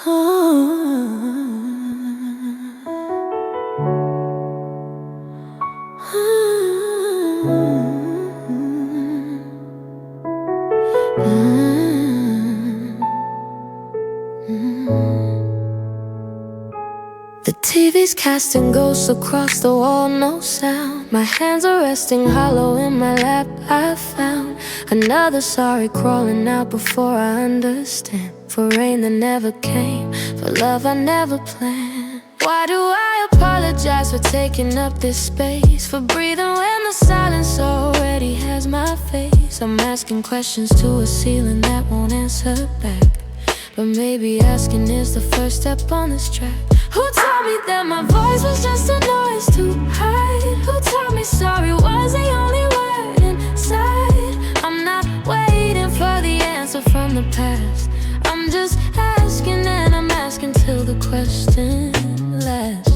The TV's casting ghosts across the wall, no sound. My hands are resting hollow in my lap. I found another sorry crawling out before I understand. For rain that never came, for love I never planned. Why do I apologize for taking up this space? For breathing when the silence already has my face. I'm asking questions to a ceiling that won't answer back. But maybe asking is the first step on this track. Who told me that my voice was just a noise to hide? Who told me sorry was the only word inside? I'm not waiting for the answer from the past. I'm just asking, and I'm asking till the question lasts.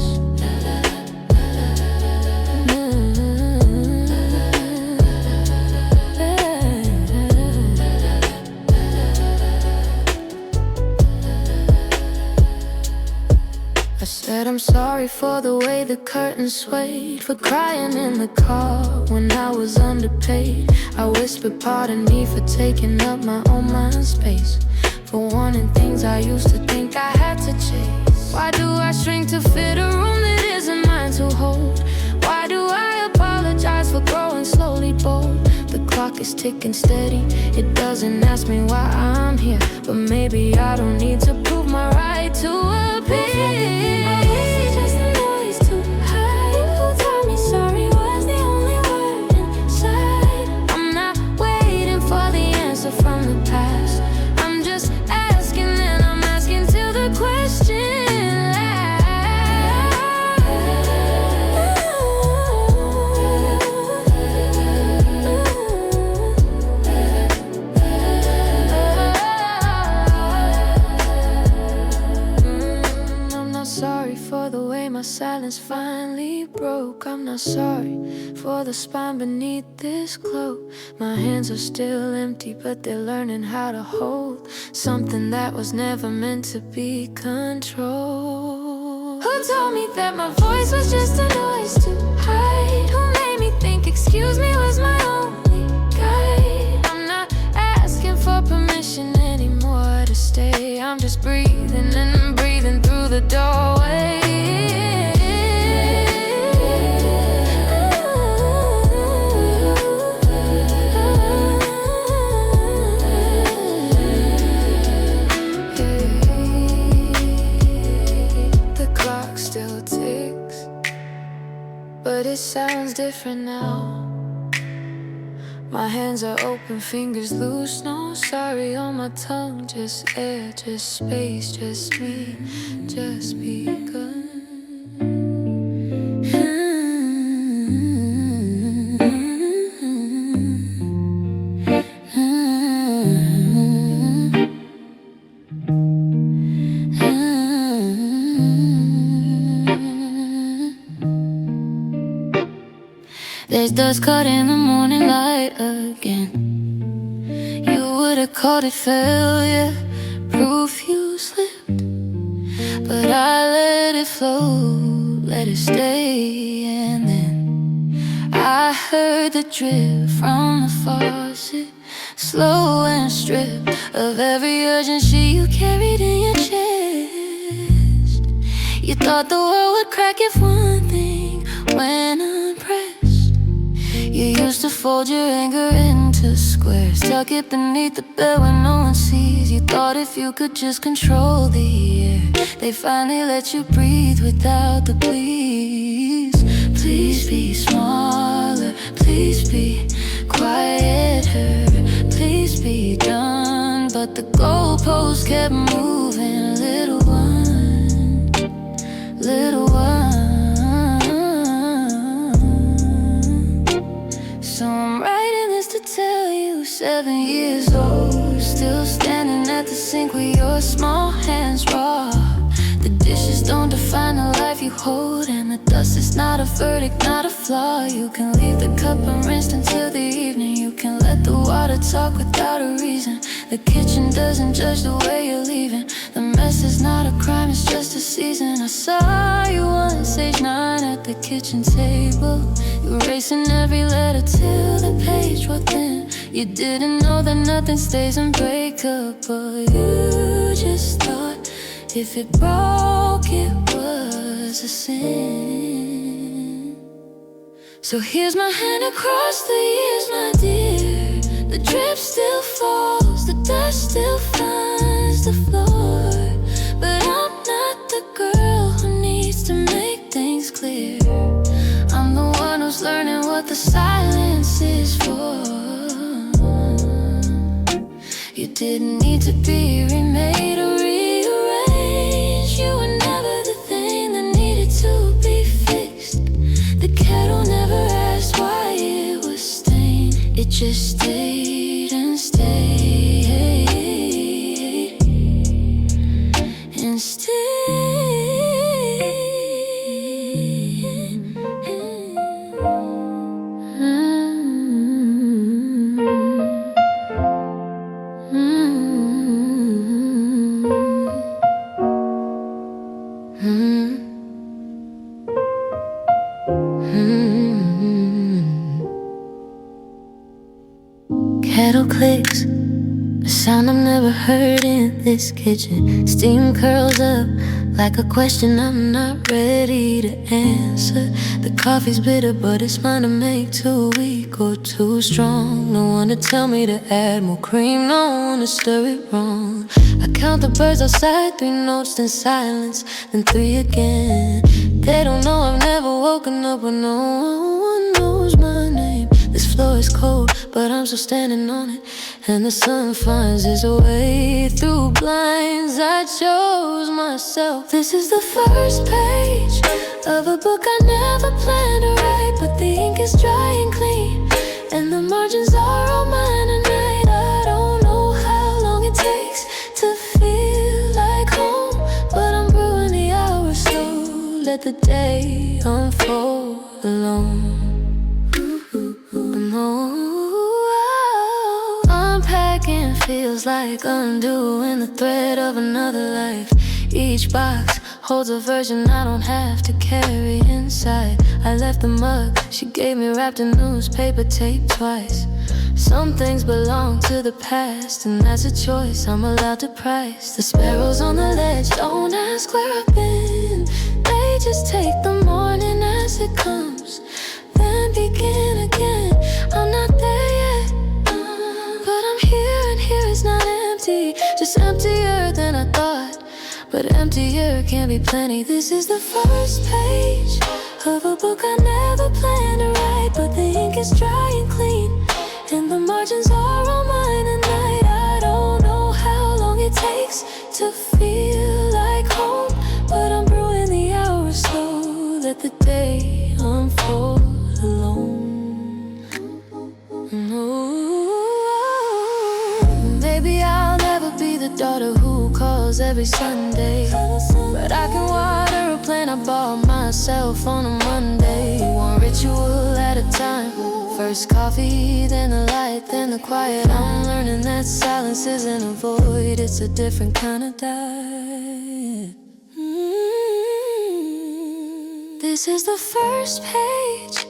I said I'm sorry for the way the curtain swayed, for crying in the car when I was underpaid. I whispered pardon me for taking up my own mind space, for wanting things I used to think I had to chase. Why do I shrink to fit a room that isn't mine to hold? Why do I apologize for growing slowly bold? The clock is ticking steady, it doesn't ask me why I'm here. But maybe I don't need to prove my right to appear. Just a noise to hide. Who told me sorry was the only word inside? I'm not waiting for the answer from the past. I'm just asking, and I'm asking till the question. Sorry for the way my silence finally broke. I'm not sorry for the spine beneath this cloak. My hands are still empty, but they're learning how to hold something that was never meant to be controlled. Who told me that my voice was just a noise to hide? Who made me think excuse me was my only guide? I'm not asking for permission anymore to stay. I'm just breathing and breathing through the doorway. The clock still ticks, but it sounds different now. My hands are open, fingers loose, no sorry on my tongue. Just air, just space, just me, just begun. There's dust caught in the morning light again. You would've called it failure, proof you slipped. But I let it flow, let it stay. And then I heard the drip from the faucet, slow and stripped of every urgency you carried in your chest. You thought the world would crack if one thing went unpressed. You used to fold your anger into squares, tuck it beneath the bed when no one sees. You thought if you could just control the air, they finally let you breathe without the please. Please be smaller, please be quieter, please be done. But the goalposts kept moving, little one, little one. So I'm writing this to tell you, 7 years old, still standing at the sink with your small hands raw. The dishes don't define the life you hold, and the dust is not a verdict, not a flaw. You can leave the cup unrinsed until the evening. You can let the water talk without a reason. The kitchen doesn't judge the way you're leaving. The mess is not a crime, it's just a season. I saw you once, age 9 at the kitchen table, erasing every letter till the page was thin. You didn't know that nothing stays unbreakable. You just thought if it broke, it was a sin. So here's my hand across the years, my dear. The drip still falls, the dust still finds the floor. But I'm not the girl who needs to make things clear. I'm the one who's learning what the silence is for. You didn't need to be remade or rearranged. You were never the thing that needed to be fixed. The kettle never asked why it was stained. It just stayed and stayed and stayed. Kettle clicks, a sound I've never heard in this kitchen. Steam curls up like a question I'm not ready to answer. The coffee's bitter, but it's mine to make too weak or too strong. No one to tell me to add more cream, no one to stir it wrong. I count the birds outside, 3 notes, then silence, then 3 again. They don't know I've never woken up when no one knows my name. This floor is cold, but I'm still standing on it, and the sun finds its way through blinds I chose myself. This is the first page of a book I never planned to write, but the ink is dry and clean, and the margins are all mine tonight. I don't know how long it takes to feel like home, but I'm brewing the hours slow. Let the day unfold alone. Unpacking feels like undoing the thread of another life. Each box holds a version I don't have to carry inside. I left the mug she gave me wrapped in newspaper tape twice. Some things belong to the past, and that's a choice I'm allowed to price. The sparrows on the ledge don't ask where I've been. They just take the morning as it comes, then begin again. I'm not there yet, but I'm here, and here is not empty, just emptier than I thought. But emptier can be plenty. This is the first page of a book I never planned to write, but the ink is dry and clean, and the margins are all mine tonight. I don't know how long it takes to feel like home, but I'm brewing the hours slow. Let the day unfold alone. Maybe I'll never be the daughter who calls every Sunday, but I can water a plant I bought myself on a Monday. One ritual at a time. First coffee, then the light, then the quiet. I'm learning that silence isn't a void, it's a different kind of diet. This is the first page,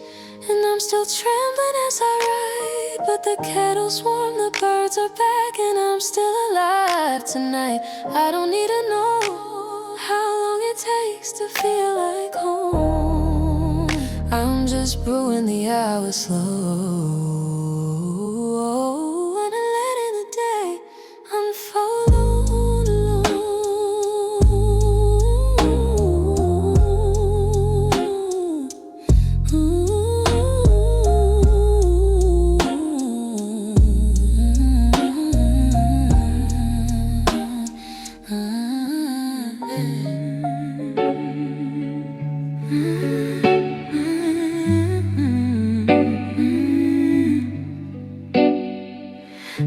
and I'm still trembling as I write, but the kettle's warm, the birds are back, and I'm still alive tonight. I don't need to know how long it takes to feel like home. I'm just brewing the hours slow, and I'm letting the day unfold alone.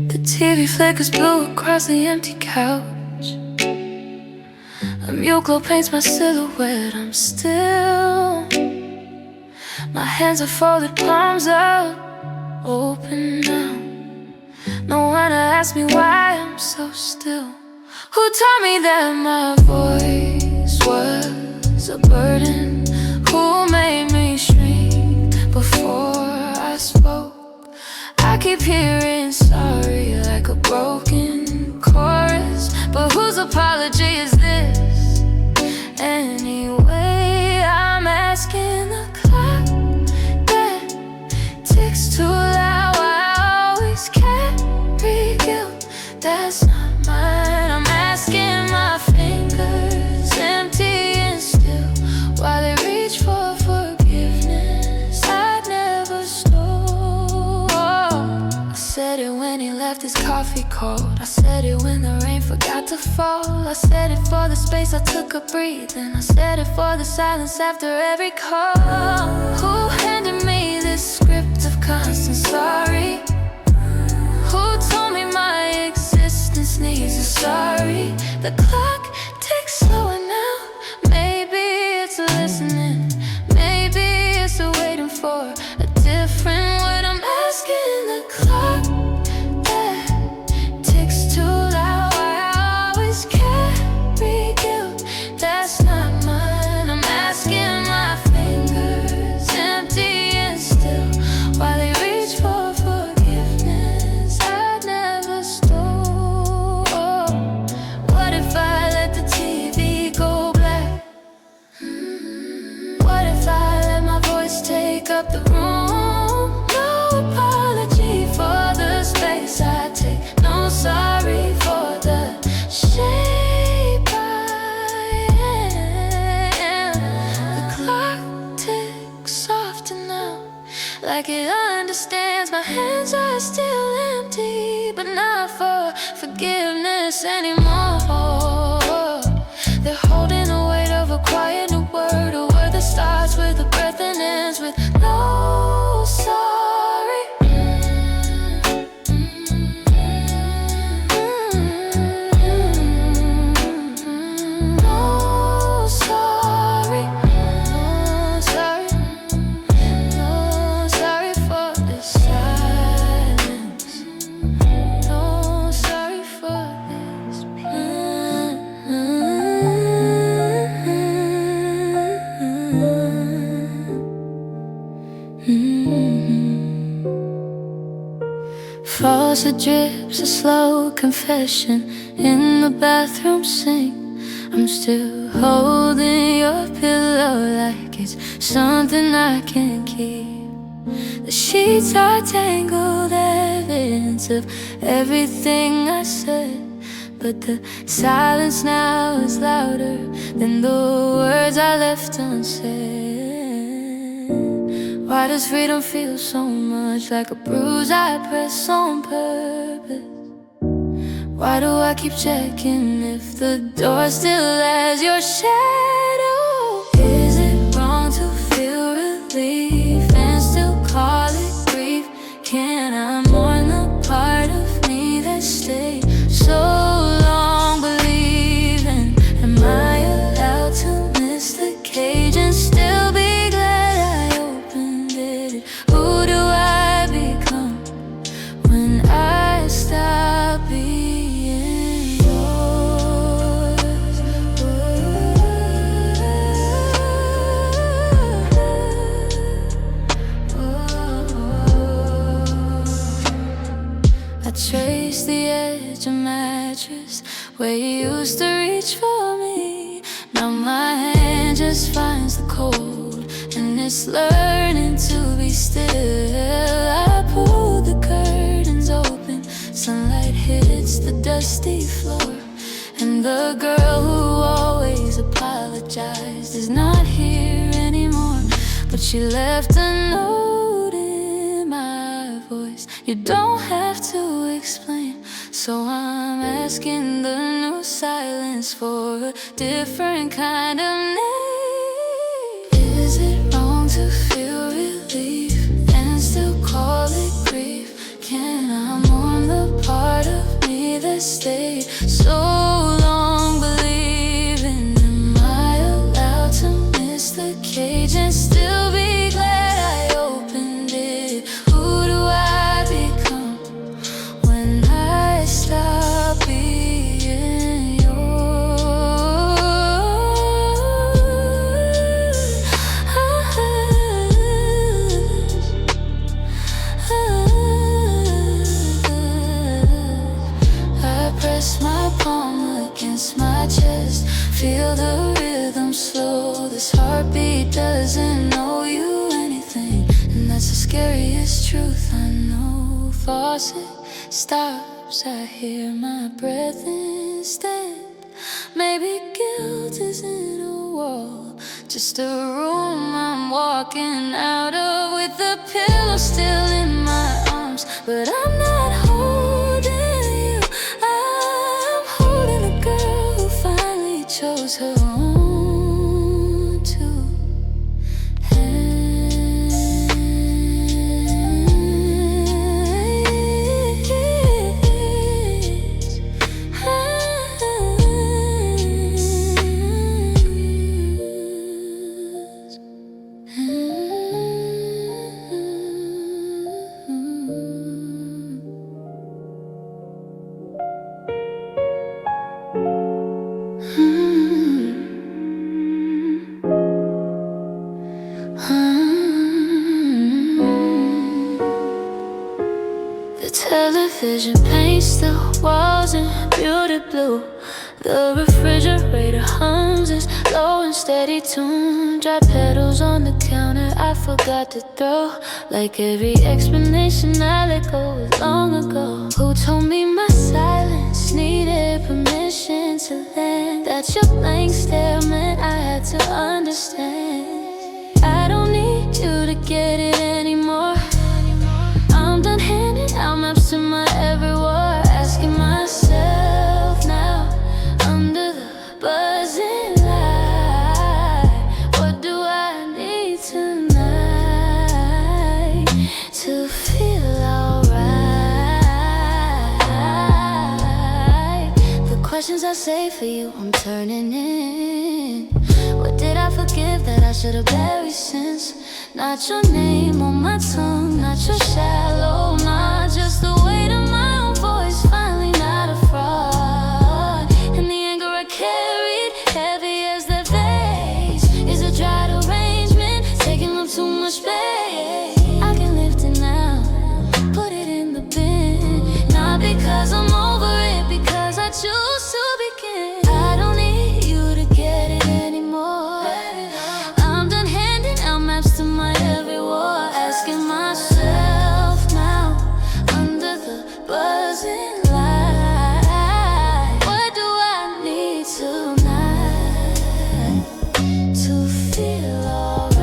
The TV flickers blue across the empty couch. A mule glow paints my silhouette. I'm still. My hands are folded, palms out, open now. No one to ask me why I'm so still? Who told me that my voice was a burden? Who made me shrink before I spoke? I keep hearing sorry like a broken chorus, but whose apology is this? Anyway, I'm asking the clock that ticks too loud. I always carry guilt that's not mine. I'm asking my fingers empty and still while they reach for forgiveness I never stole. I said it when he left his coffee cold. I said it when the rain forgot to fall. I said it for the space I took a breath, and I said it for the silence after every call. Who handed me this script of constant sorry? Who told me my existence needs a sorry? The clock ticks slower now. Maybe it's listening, maybe it's waiting for a different word. I'm asking the clock that ticks too loud. I always carry guilt that's not mine. I'm asking my fingers empty and still while they reach for forgiveness I never stole. What if I let the TV go black? What if I let my voice take up the room? No apology for the space I take, no sorry for the shape I am. The clock ticks softer now, like it understands my hands are still empty, but not for forgiveness anymore. They're holding the weight of a quiet new word, a word that starts with a breath and ends with no sorry. No sorry. No sorry. No sorry for this silence. No sorry for this Faucet drips, a slow confession in the bathroom sink. I'm still holding your pillow like it's something I can't keep. The sheets are tangled, evidence of everything I said, but the silence now is louder than the words I left unsaid. Why does freedom feel so much like a bruise I press on purpose? Why do I keep checking if the door still has your shadow? Is it wrong to feel relief and still call it grief? Can I mourn the part of me that stayed so long believing? Am I allowed to miss the cage and still be glad I opened it? Who do I become when I stop being yours? I trace the edge of mattress where you used to reach for me. Now my hand just finds the cold and it's learning to be still. I pull the curtains open, sunlight hits the dusty floor, and the girl who always apologized is not here anymore, but she left a note in my voice. You don't have to explain, so I'm asking the new silence for a different kind of name. Is it wrong to feel relief and still call it grief? Can I mourn the part of me that stayed so long believing? Am I allowed to miss the cage and still be glad I opened it? Who do I become when I I just feel the rhythm slow. This heartbeat doesn't know you anything, and that's the scariest truth I know. Faucet stops, I hear my breath instead. Maybe guilt isn't a wall, just a room I'm walking out of, with the pillow still in my arms. But I'm not holding you, I'm holding a girl who finally chose her own two hands. The television paints the walls in muted blue. The refrigerator hums its low and steady tune. Dry petals on the counter I forgot to throw. Like every explanation I let go was long ago. Who told me my silence needed permission to land? That your blank stare meant I had to understand. I don't need you to get it anymore. I'm done handing out maps to my every war. Asking myself now, under the buzzing light, what do I need tonight to feel alright? The questions I save for you, I'm turning in. What did I forgive that I should have buried since? Not your name on my tongue, not your shallow, not just the weight of my own voice, finally not a fraud. And the anger I carried, heavy as that vase, is a dried arrangement, taking up too much space. I can lift it now, put it in the bin, not because I'm over it, because I choose to begin. I don't need you to get it anymore. I'm done handing out maps to my every war, asking myself now, under the buzzing light, what do I need tonight to feel alright?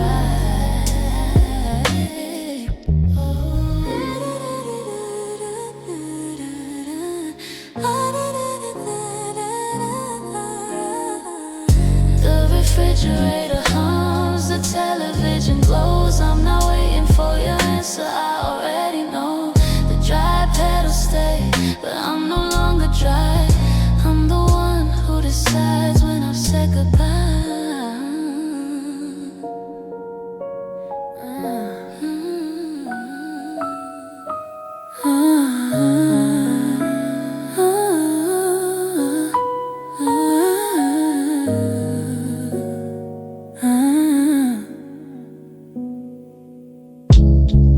The refrigerator hums, the television glows. I'm not waiting for your answer, I already know. The dry petals stay, but I'm no longer dry. I'm the one who decides when I've said goodbye.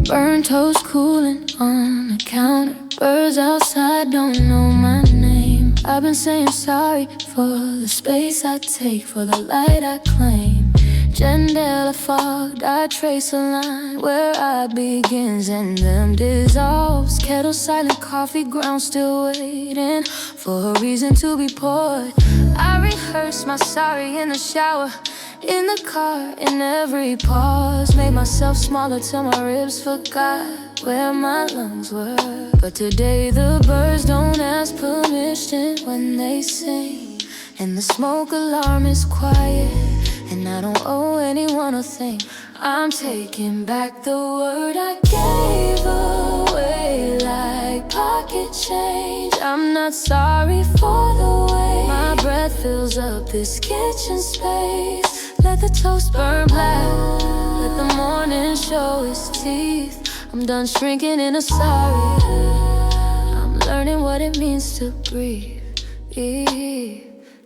Burnt toast cooling on the counter. Birds outside don't know my name. I've been saying sorry for the space I take, for the light I claim. Jandela fogged, I trace a line where I begins and them dissolves. Kettle silent, coffee ground still waiting for a reason to be poured. I rehearse my sorry in the shower, in the car, in every pause. Made myself smaller till my ribs forgot where my lungs were. But today the birds don't ask permission when they sing, and the smoke alarm is quiet, and I don't owe anyone a thing. I'm taking back the word I gave away like pocket change. I'm not sorry for the way my breath fills up this kitchen space. Let the toast burn black, let the morning show its teeth. I'm done shrinking in a sorry, I'm learning what it means to breathe.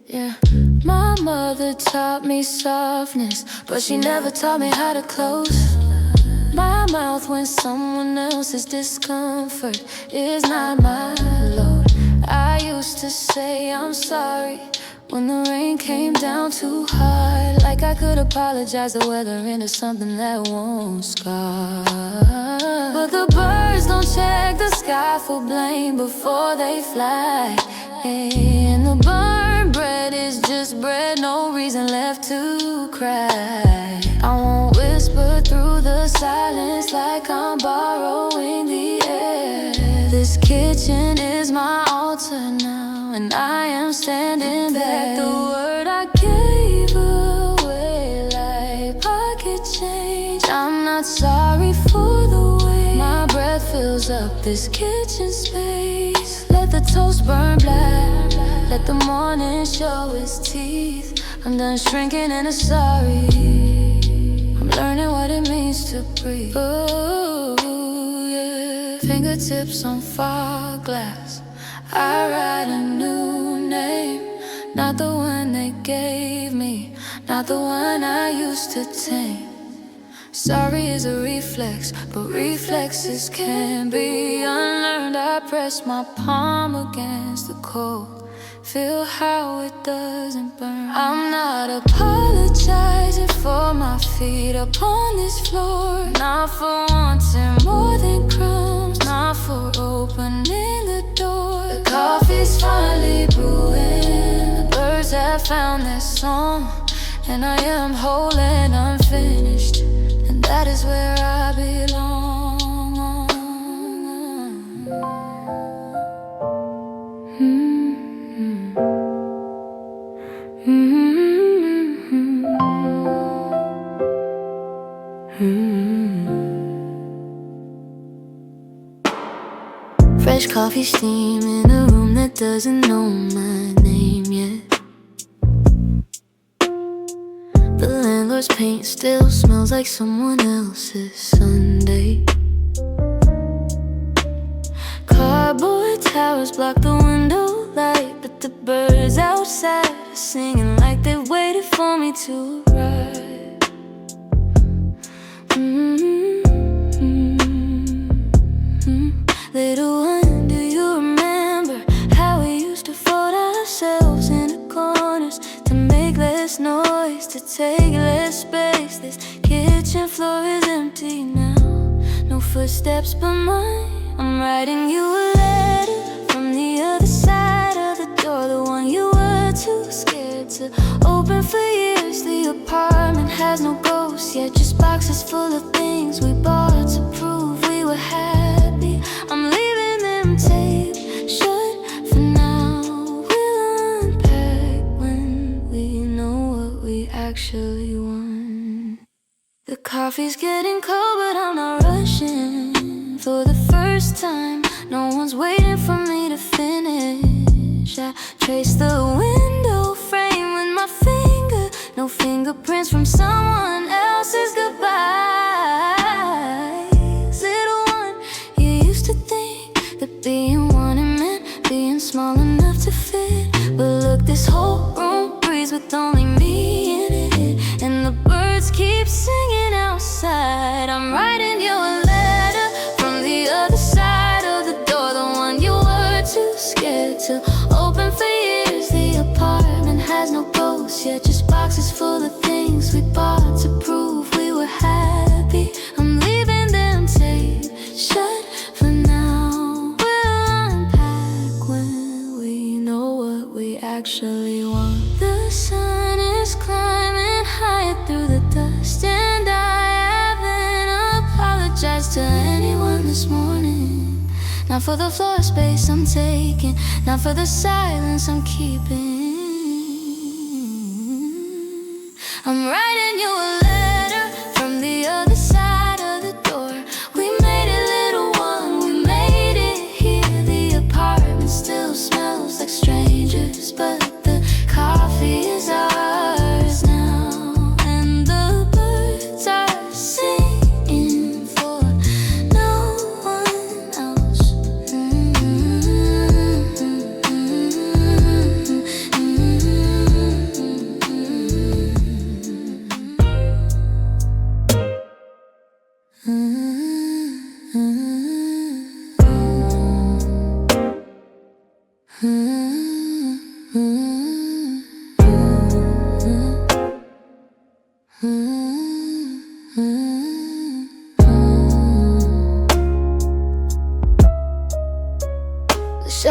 Yeah. My mother taught me softness, but she never taught me how to close my mouth when someone else's discomfort is not my load. I used to say I'm sorry when the rain came down too hard. Like I could apologize the weather into something that won't scar. But the birds don't check the sky for blame before they fly. And the burnt bread is just bread, no reason left to cry. I won't whisper through the silence like I'm borrowing the air. This kitchen is my altar now, and I am standing back. The word I gave away like pocket change. I'm not sorry for the way my breath fills up this kitchen space. Let the toast burn black, let the morning show its teeth. I'm done shrinking into sorry. I'm learning what it means to breathe. Ooh, yeah. Fingertips on fog glass, I write a new name. Not the one they gave me, not the one I used to tame. Sorry is a reflex, but reflexes can be unlearned. I press my palm against the cold, feel how it doesn't burn. I'm not apologizing for my feet upon this floor, not for wanting more than crumbs, not for opening the door. The coffee's finally brewing, the birds have found their song, and I am whole and unfinished, and that is where I belong. Fresh coffee steam in a room that doesn't know my name yet. The landlord's paint still smells like someone else's Sunday. Cardboard towers block the window light, but the birds outside are singing like they waited for me to arrive. Little one, do you remember how we used to fold ourselves into corners to make less noise, to take less space? This kitchen floor is empty now, no footsteps but mine. I'm writing you a letter from the other side of the door, the one you were too scared to open for years. The apartment has no ghosts yet, just boxes full of things we bought to prove we were happy. I'm leaving them taped shut for now. We'll unpack when we know what we actually want. The coffee's getting cold, but I'm not rushing. For the first time, no one's waiting for me to finish. I trace the window frame with my finger, no fingerprints from someone else's goodbyes. Little one, you used to think that being wanted meant being small enough to fit, but look, this whole room breathes with only me in it, and the birds keep singing outside. I'm writing you a letter from the other side of the door, the one you were too scared to open for years. The apartment has no ghosts yet, just boxes full of things we bought to prove we were happy. I'm leaving them taped shut for now. We'll unpack when we know what we actually want. The sun is climbing higher through the dust, and I haven't apologized to anyone this morning. Not for the floor space I'm taking, not for the silence I'm keeping. I'm writing you a letter from the other side of the door. We made it, little one, we made it here. The apartment still smells like strangers, but the coffee is ours now, and the birds are singing for no one else.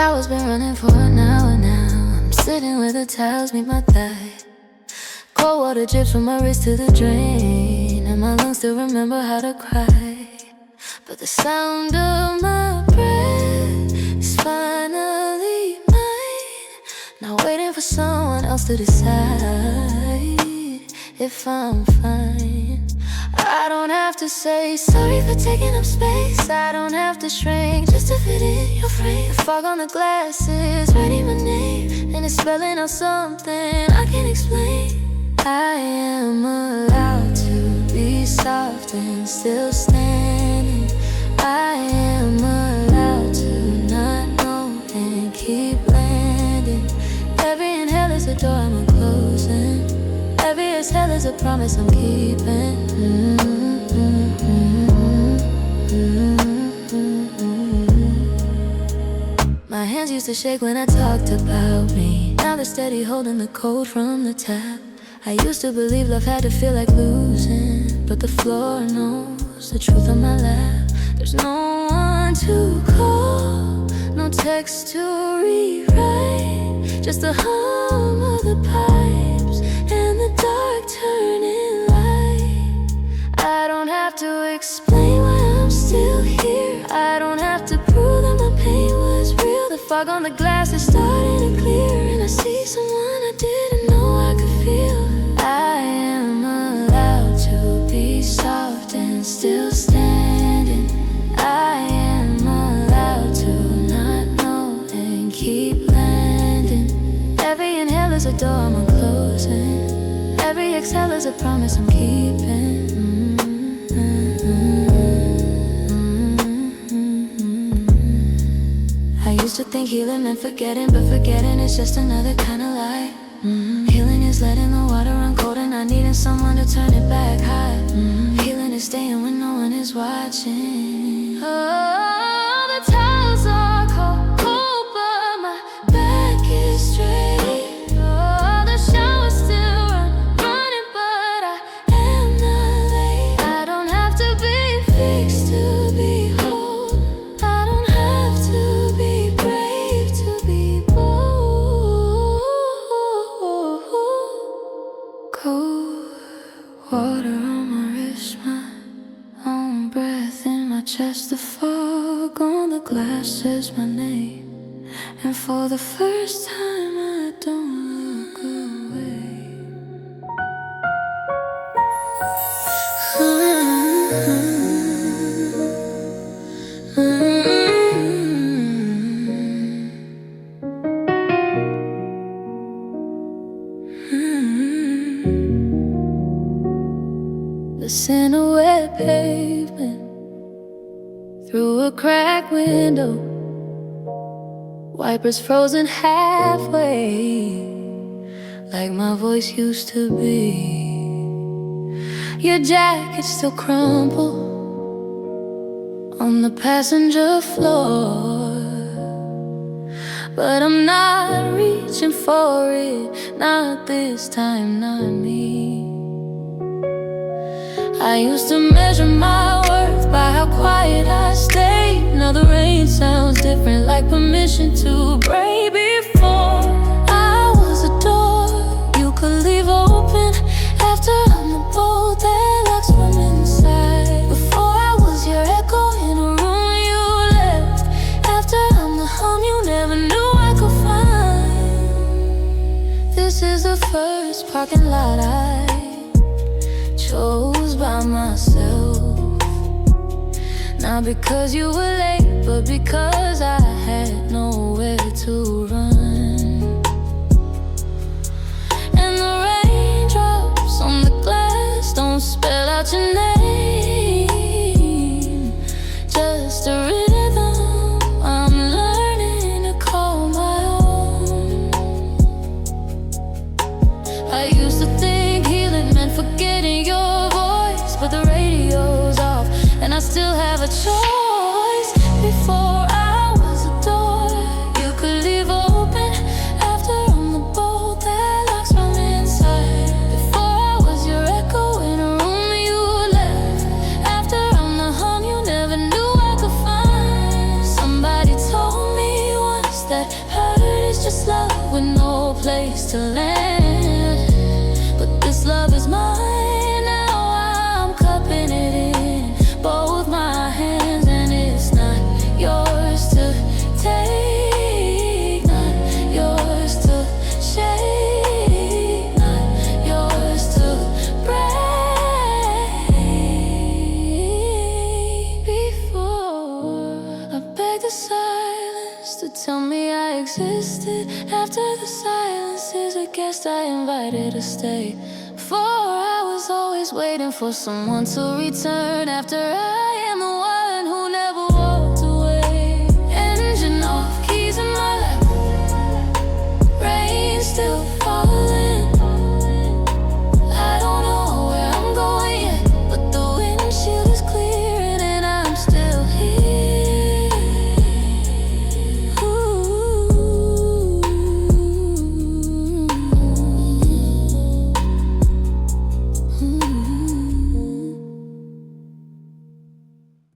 shower's been running for an hour now. I'm sitting where the towels meet my thigh. Cold water drips from my wrist to the drain, and my lungs still remember how to cry. But the sound of my breath is finally mine. Not waiting for someone else to decide if I'm fine. I don't have to say sorry for taking up space. I don't have to shrink just to fit in your frame. The fog on the glass is writing my name, and it's spelling out something I can't explain. I am allowed to be soft and still standing. I am allowed to not know and keep landing. Every inhale is a door I'm closing. Every exhale is a promise I'm keeping. My hands used to shake when I talked about me. Now they're steady holding the cold from the tap. I used to believe love had to feel like losing, but the floor knows the truth on my lap. There's no one to call, no text to rewrite, just the hum of the pipes and the dark turning light. I don't have to explain why I'm still here. I don't have to prove that my pain was real. The fog on the glass is starting to clear, and I see someone I didn't know I could feel. I am allowed to be soft and still standing. I am allowed to not know and keep landing. Every inhale is a door I'm closing. Every exhale is a promise I'm keeping. I used to think healing meant forgetting, but forgetting is just another kind of lie. Healing is letting the water run cold and not needing someone to turn it back high. Healing is staying when no one is watching. Oh, the towels are cold, but my back is straight. Oh, the shower's still running, but I am not late. I don't have to be fixed to be whole. I don't have to be brave to be bold. Cold water on my wrist, my own breath in my chest. The fog on the glass says my name, and for the first time I don't look away. The silhouette pavement through a cracked window, wipers frozen halfway, like my voice used to be. Your jacket still crumpled on the passenger floor, but I'm not reaching for it, not this time, not me. I used to measure my worth by how quiet I stayed. Now the rain sounds different, like permission to break. Before I was a door you could leave open. After I'm the bolt that locks from inside. Before I was your echo in a room you left. After I'm the hum you never knew I could find. This is the first parking lot I chose by myself. Not because you were late, but because I had nowhere to run. And the raindrops on the glass don't spell out your name, just a rhythm I'm learning to call my own. I used to think healing meant forgetting your voice, but the radio's off and I still have a choice. Before I was a door you could leave open. guest I invited to stay. For I was always waiting for someone to return after I